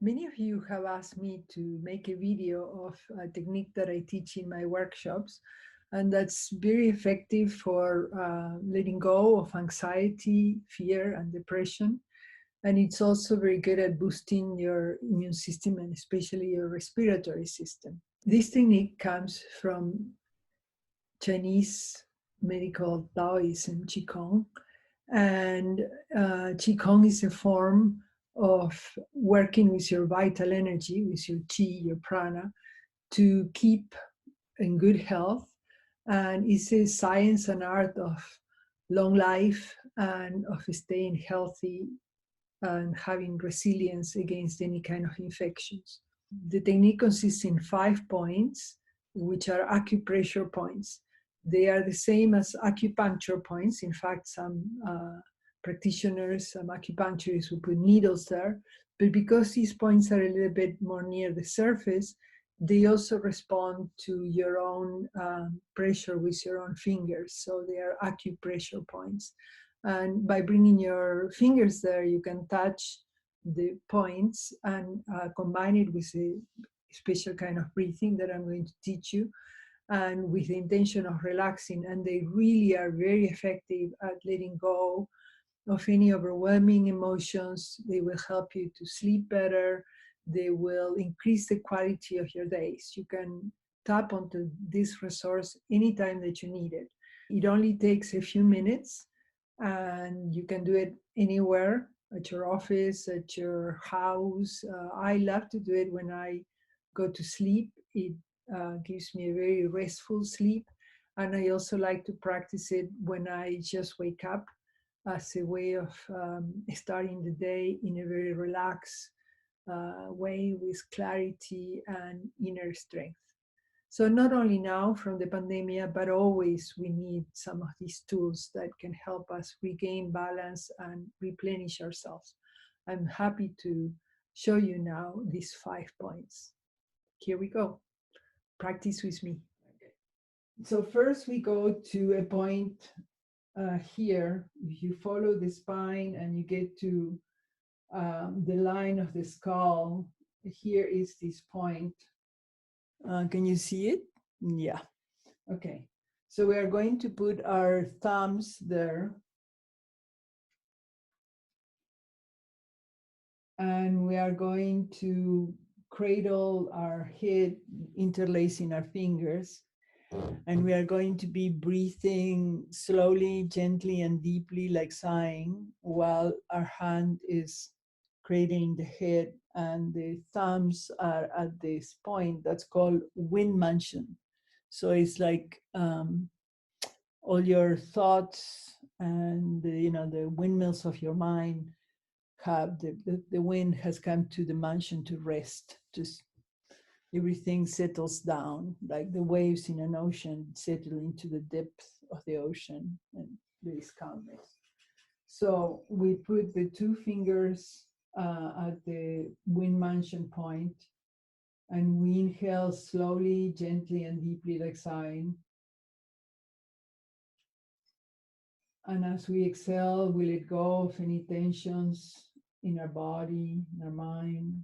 Many of you have asked me to make a video of a technique that I teach in my workshops, and that's very effective for letting go of anxiety, fear, and depression. And it's also very good at boosting your immune system and especially your respiratory system. This technique comes from Chinese medical Taoism Qigong, and Qigong is a form of working with your vital energy, with your Qi, your prana, to keep in good health. And it's a science and art of long life and of staying healthy and having resilience against any kind of infections. The technique consists in 5 points, which are acupressure points. They are the same as acupuncture points. In fact, some practitioners, some acupuncturists will put needles there. But because these points are a little bit more near the surface, they also respond to your own pressure with your own fingers. So they are acupressure points. And by bringing your fingers there, you can touch the points and combine it with a special kind of breathing that I'm going to teach you, and with the intention of relaxing. And they really are very effective at letting go of any overwhelming emotions. They will help you to sleep better. They will increase the quality of your days. You can tap onto this resource anytime that you need it. It only takes a few minutes, and you can do it anywhere, at your office, at your house. I love to do it when I go to sleep. It gives me a very restful sleep. And I also like to practice it when I just wake up, as a way of starting the day in a very relaxed way, with clarity and inner strength. So not only now from the pandemic, but always we need some of these tools that can help us regain balance and replenish ourselves. I'm happy to show you now these 5 points. Here we go. Practice with me. Okay. So first we go to a point here. If you follow the spine and you get to the line of the skull, here is this point. Can you see it? Yeah. Okay. So we are going to put our thumbs there. And we are going to cradle our head, interlacing our fingers. And we are going to be breathing slowly, gently, and deeply, like sighing, while our hand is cradling the head, and the thumbs are at this point that's called wind mansion. So it's like all your thoughts and the windmills of your mind have the wind has come to the mansion to rest. Just everything settles down, like the waves in an ocean settle into the depth of the ocean, and there is calmness. So we put the two fingers at the wind mansion point, and we inhale slowly, gently, and deeply, like sighing. And as we exhale, we let go of any tensions in our body, in our mind.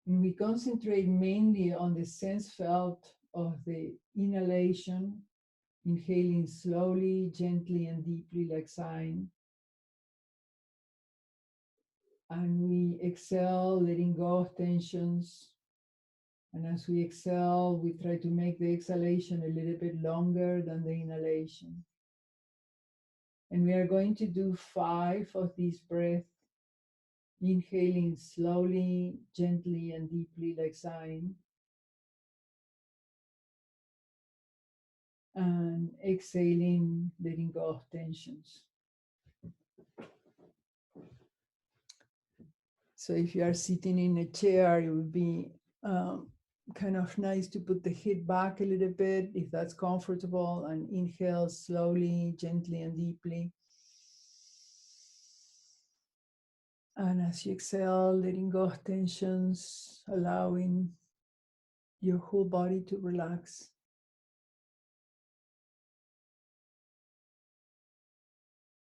And we concentrate mainly on the sense felt of the inhalation, inhaling slowly, gently, and deeply, like sighing. And we exhale, letting go of tensions. And as we exhale, we try to make the exhalation a little bit longer than the inhalation. And we are going to do 5 of these breaths, inhaling slowly, gently, and deeply, like sighing. And exhaling, letting go of tensions. So if you are sitting in a chair, it would be kind of nice to put the head back a little bit, if that's comfortable, and inhale slowly, gently, and deeply. And as you exhale, letting go of tensions, allowing your whole body to relax.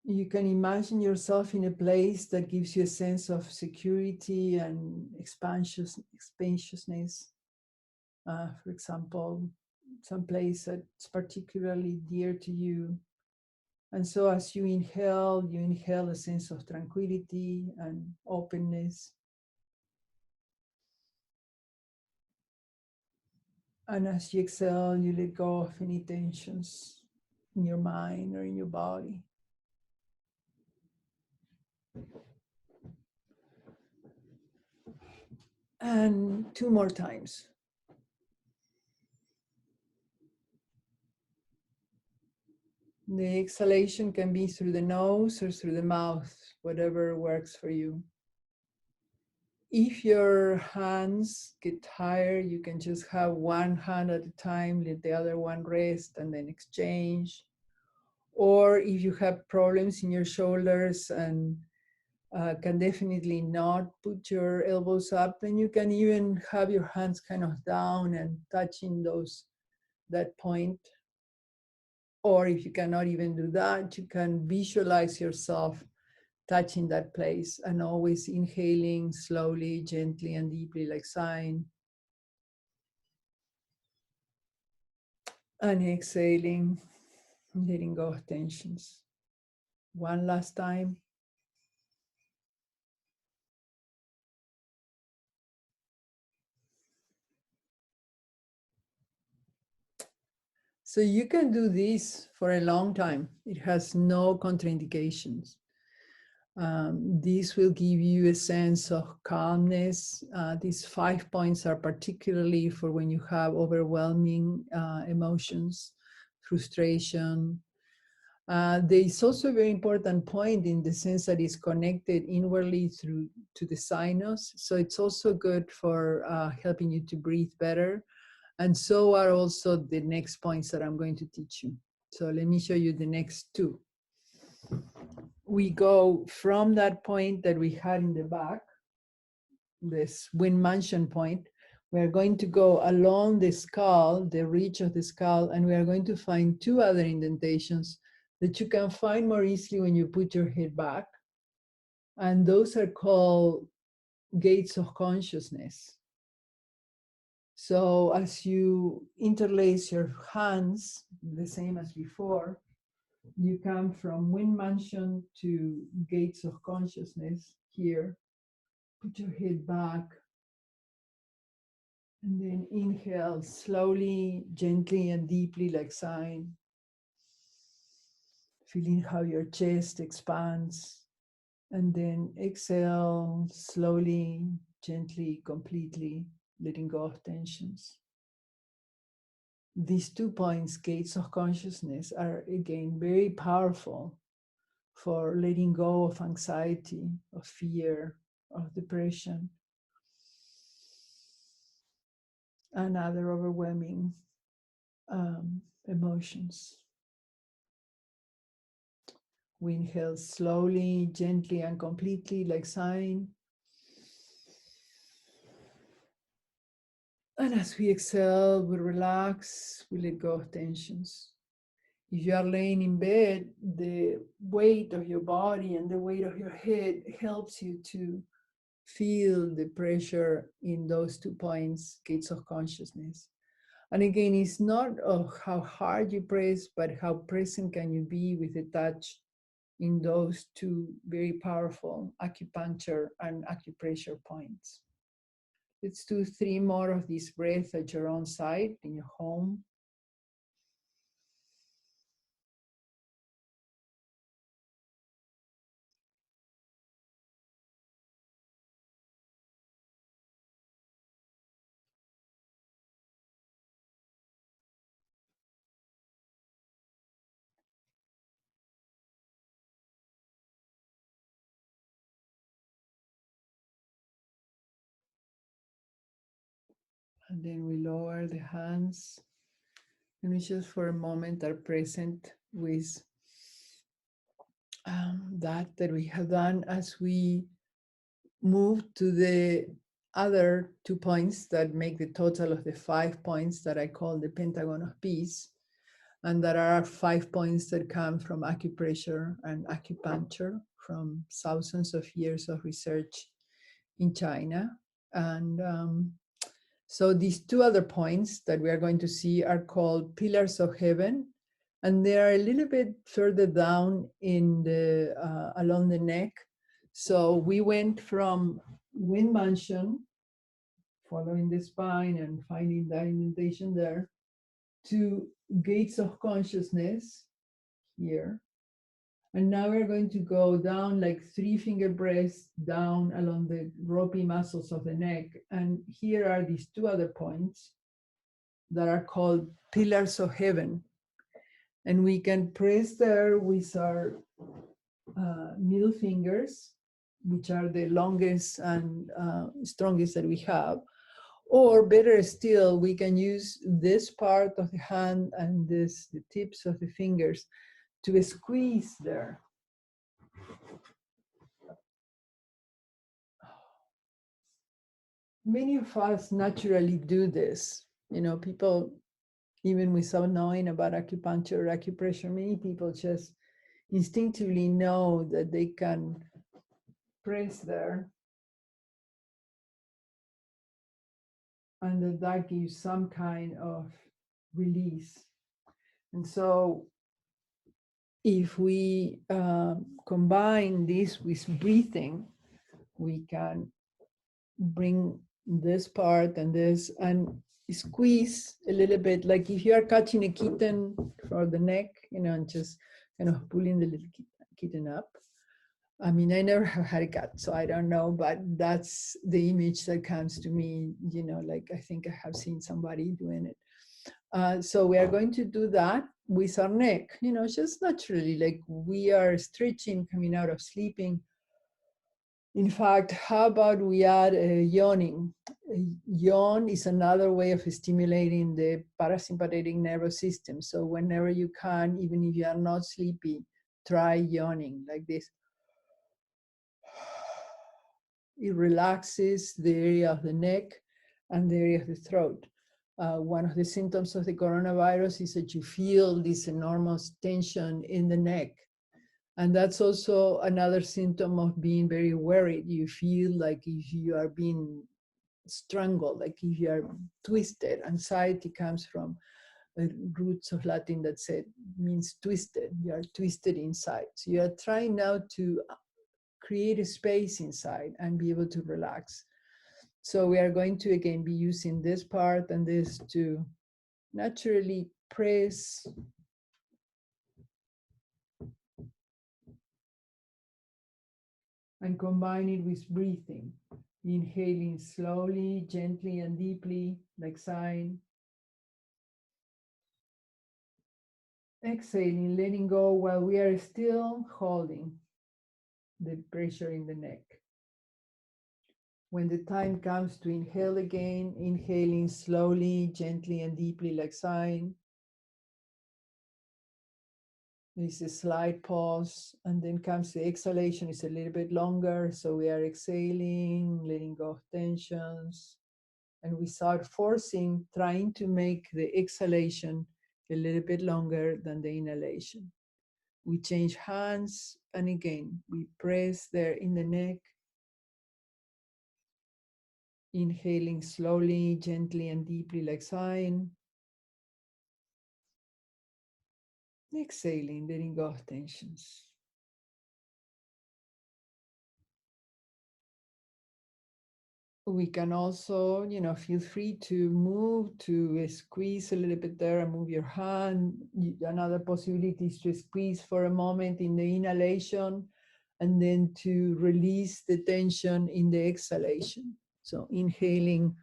You can imagine yourself in a place that gives you a sense of security and spaciousness. For example, some place that's particularly dear to you. And so as you inhale a sense of tranquility and openness. And as you exhale, you let go of any tensions in your mind or in your body. And 2 more times. The exhalation can be through the nose or through the mouth, whatever works for you. If your hands get tired, you can just have one hand at a time, let the other one rest, and then exchange. Or if you have problems in your shoulders and can definitely not put your elbows up, then you can even have your hands kind of down and touching that point. Or if you cannot even do that, you can visualize yourself touching that place and always inhaling slowly, gently, and deeply, like sighing. And exhaling, letting go of tensions. One last time. So you can do this for a long time. It has no contraindications. This will give you a sense of calmness. These 5 points are particularly for when you have overwhelming emotions, frustration. There is also a very important point in the sense that it's connected inwardly through to the sinus. So it's also good for helping you to breathe better. And so are also the next points that I'm going to teach you. So let me show you the next 2. We go from that point that we had in the back, this wind mansion point. We are going to go along the skull, the ridge of the skull, and we are going to find 2 other indentations that you can find more easily when you put your head back. And those are called gates of consciousness. So as you interlace your hands, the same as before, you come from wind mansion to gates of consciousness here. Put your head back and then inhale slowly, gently, and deeply, like sighing. Feeling how your chest expands. And then exhale slowly, gently, completely, letting go of tensions. These 2 points, gates of consciousness, are again very powerful for letting go of anxiety, of fear, of depression, and other overwhelming emotions. We inhale slowly, gently, and completely, like sighing. And as we exhale, we relax, we let go of tensions. If you are laying in bed, the weight of your body and the weight of your head helps you to feel the pressure in those 2 points, gates of consciousness. And again, it's not of how hard you press, but how present can you be with the touch in those 2 very powerful acupuncture and acupressure points. Let's do 3 more of these breaths at your own side in your home. And then we lower the hands. And we just for a moment are present with that we have done as we move to the other 2 points that make the total of the 5 points that I call the Pentagon of Peace. And there are 5 points that come from acupressure and acupuncture from thousands of years of research in China. And so these 2 other points that we are going to see are called pillars of heaven, and they are a little bit further down in the along the neck. So we went from wind mansion, following the spine and finding that indentation there, to gates of consciousness here. And now we're going to go down like 3 finger breaths down along the ropey muscles of the neck. And here are these 2 other points that are called pillars of heaven. And we can press there with our middle fingers, which are the longest and strongest that we have. Or better still, we can use this part of the hand and the tips of the fingers to squeeze there. Many of us naturally do this. You know, people, even without knowing about acupuncture or acupressure, many people just instinctively know that they can press there, and that gives some kind of release. And so if we combine this with breathing, we can bring this part and this and squeeze a little bit, like if you are catching a kitten for the neck, you know, and just kind of pulling the little kitten up. I mean, I never have had a cat, so I don't know, but that's the image that comes to me, you know, like I think I have seen somebody doing it. So we are going to do that with our neck, you know, just naturally, like we are stretching coming out of sleeping. In fact, how about we add yawning? Yawn is another way of stimulating the parasympathetic nervous system. So whenever you can, even if you are not sleepy, try yawning like this. It relaxes the area of the neck and the area of the throat. One of the symptoms of the coronavirus is that you feel this enormous tension in the neck. And that's also another symptom of being very worried. You feel like if you are being strangled, like if you are twisted. Anxiety comes from roots of Latin that said means twisted. You are twisted inside. So you are trying now to create a space inside and be able to relax. So we are going to again be using this part and this to naturally press and combine it with breathing. Inhaling slowly, gently, and deeply, like sighing. Exhaling, letting go while we are still holding the pressure in the neck. When the time comes to inhale again, inhaling slowly, gently, and deeply, like sighing. There's a slight pause, and then comes the exhalation. It's a little bit longer, so we are exhaling, letting go of tensions, and without forcing, trying to make the exhalation a little bit longer than the inhalation. We change hands, and again, we press there in the neck, inhaling slowly, gently, and deeply, like sighing. Exhaling, letting go of tensions. We can also, you know, feel free to move, to squeeze a little bit there and move your hand. Another possibility is to squeeze for a moment in the inhalation and then to release the tension in the exhalation. So inhaling,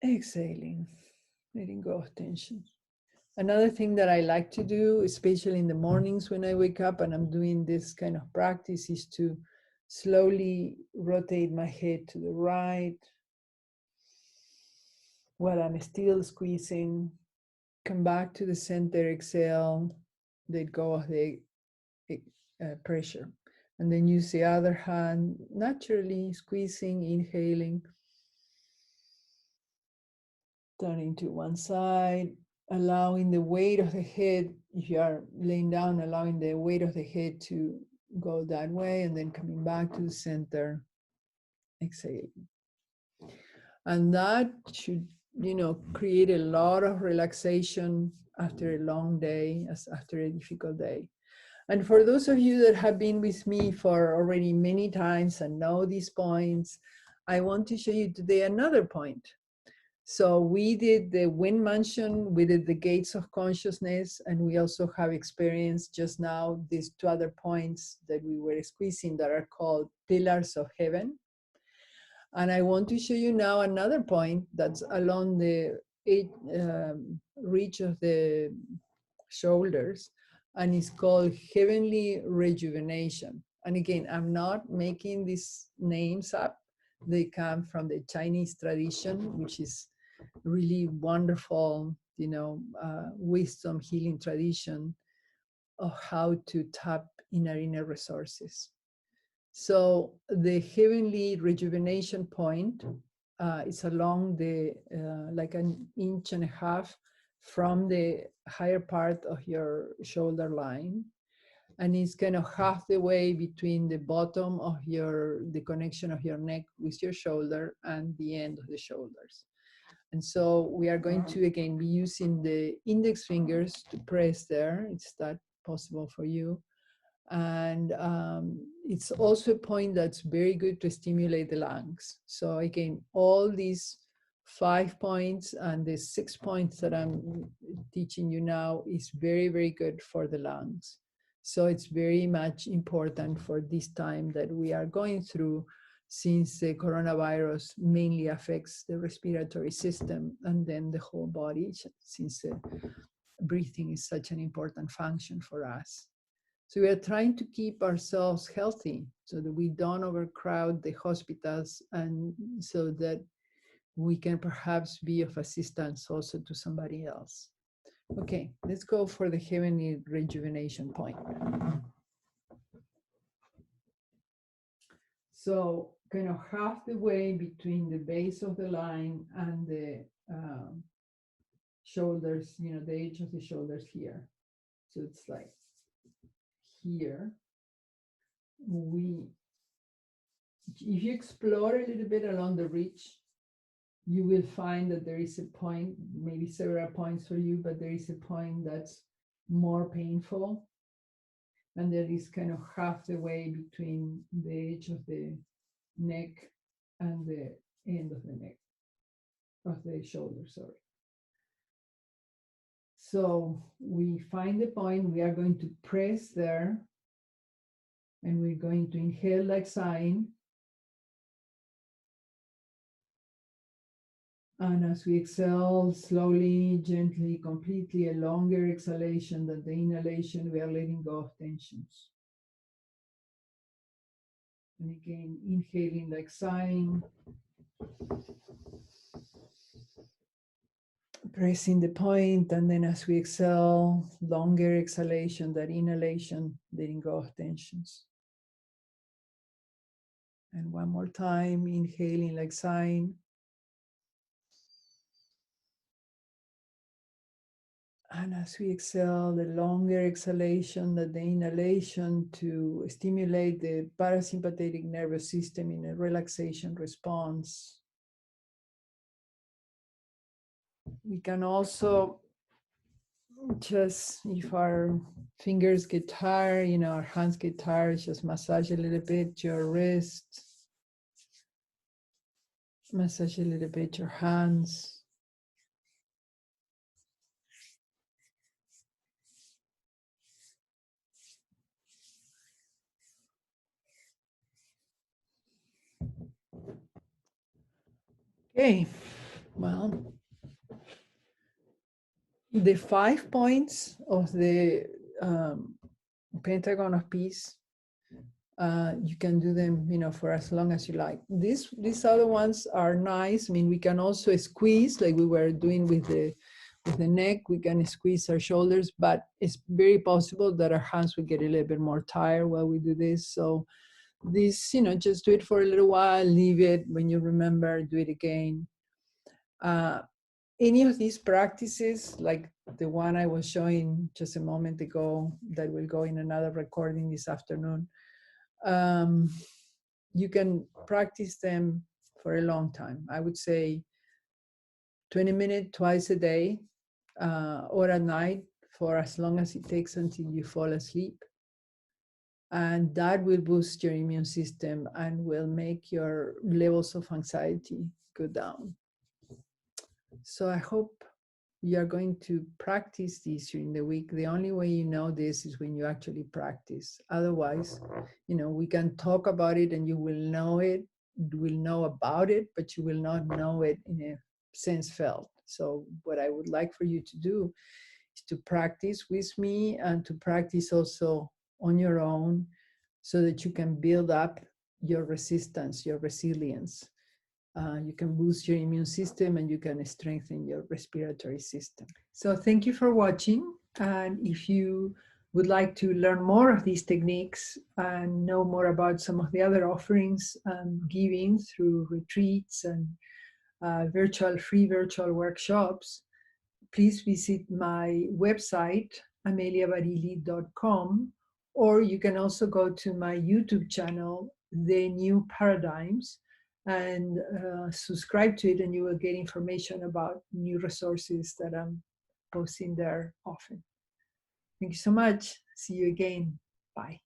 exhaling, letting go of tension. Another thing that I like to do, especially in the mornings when I wake up and I'm doing this kind of practice, is to slowly rotate my head to the right while I'm still squeezing. Come back to the center, exhale, let go of the pressure. And then use the other hand, naturally squeezing, inhaling, turning to one side, allowing the weight of the head, if you are laying down, allowing the weight of the head to go that way, and then coming back to the center, exhale. And that should, create a lot of relaxation after a long day, as after a difficult day. And for those of you that have been with me for already many times and know these points, I want to show you today another point. So we did the wind mansion, we did the gates of consciousness, and we also have experienced just now these two other points that we were squeezing that are called pillars of heaven. And I want to show you now another point that's along the reach of the shoulders, and it's called heavenly rejuvenation. And again, I'm not making these names up. They come from the Chinese tradition, which is really wonderful, wisdom healing tradition of how to tap inner resources. So the heavenly rejuvenation point is along the like an inch and a half from the higher part of your shoulder line, and it's kind of half the way between the bottom of the connection of your neck with your shoulder and the end of the shoulders. And so we are going to again be using the index fingers to press there. It's that possible for you. And it's also a point that's very good to stimulate the lungs. So again, all these 5 points and the 6 points that I'm teaching you now is very, very good for the lungs. So it's very much important for this time that we are going through, since the coronavirus mainly affects the respiratory system and then the whole body, since breathing is such an important function for us. So we are trying to keep ourselves healthy so that we don't overcrowd the hospitals, and so that we can perhaps be of assistance also to somebody else. Okay, let's go for the heavenly rejuvenation point. So kind of half the way between the base of the line and the shoulders, the edge of the shoulders here. So it's like here. If you explore a little bit along the ridge, you will find that there is a point, maybe several points for you, but there is a point that's more painful. And that is kind of half the way between the edge of the neck and the end of the neck, of the shoulder, sorry. So we find the point, we are going to press there, and we're going to inhale like sighing. And as we exhale, slowly, gently, completely, a longer exhalation than the inhalation, we are letting go of tensions. And again, inhaling like sighing. Pressing the point, and then as we exhale, longer exhalation, that inhalation, letting go of tensions. And one more time, inhaling like sighing. And as we exhale, the longer exhalation than the inhalation, to stimulate the parasympathetic nervous system in a relaxation response. We can also just, if our fingers get tired, our hands get tired, just massage a little bit your wrist, massage a little bit your hands. Okay, well, the 5 points of the Pentagon of Peace, you can do them, for as long as you like. These other ones are nice. I mean, we can also squeeze, like we were doing with the neck. We can squeeze our shoulders, but it's very possible that our hands will get a little bit more tired while we do this. So this, just do it for a little while, leave it. When you remember, do it again. any of these practices, like the one I was showing just a moment ago, that will go in another recording this afternoon, you can practice them for a long time. I would say 20 minutes twice a day, or at night, for as long as it takes until you fall asleep. And that will boost your immune system and will make your levels of anxiety go down. So I hope you're going to practice this during the week. The only way you know this is when you actually practice. Otherwise, we can talk about it and you will know it, you will know about it, but you will not know it in a sense felt. So what I would like for you to do is to practice with me and to practice also on your own, so that you can build up your resistance, your resilience. You can boost your immune system and you can strengthen your respiratory system. So thank you for watching. And if you would like to learn more of these techniques and know more about some of the other offerings I'm giving through retreats and free virtual workshops, please visit my website, ameliabarili.com, or you can also go to my YouTube channel, The New Paradigms, and subscribe to it, and you will get information about new resources that I'm posting there often. Thank you so much. See you again. Bye.